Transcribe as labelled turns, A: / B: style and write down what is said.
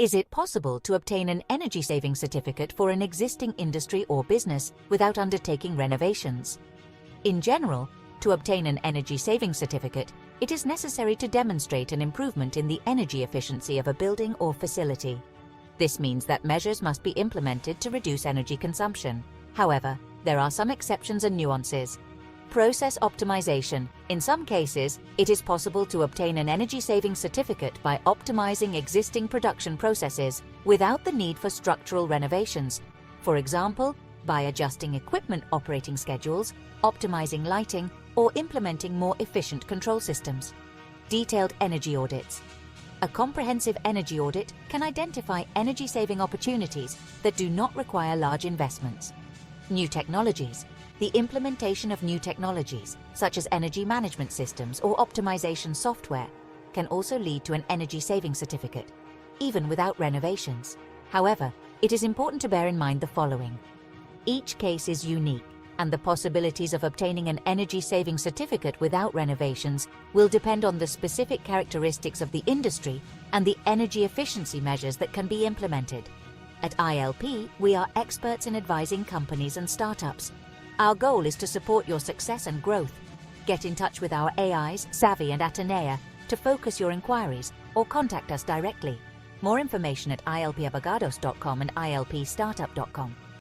A: Is it possible to obtain an energy-saving certificate for an existing industry or business without undertaking renovations? In general, to obtain an energy-saving certificate, it is necessary to demonstrate an improvement in the energy efficiency of a building or facility. This means that measures must be implemented to reduce energy consumption. However, there are some exceptions and nuances. Process optimization. In some cases, it is possible to obtain an energy-saving certificate by optimizing existing production processes without the need for structural renovations. For example, by adjusting equipment operating schedules, optimizing lighting, or implementing more efficient control systems. Detailed energy audits. A comprehensive energy audit can identify energy-saving opportunities that do not require large investments. New technologies. The implementation of new technologies, such as energy management systems or optimization software, can also lead to an energy-saving certificate, even without renovations. However, it is important to bear in mind the following. Each case is unique, and the possibilities of obtaining an energy-saving certificate without renovations will depend on the specific characteristics of the industry and the energy efficiency measures that can be implemented. At ILP, we are experts in advising companies and startups. Our goal is to support your success and growth. Get in touch with our AIs, Savvy and Atenea to focus your inquiries or contact us directly. More information at ilpabogados.com and ilpstartup.com.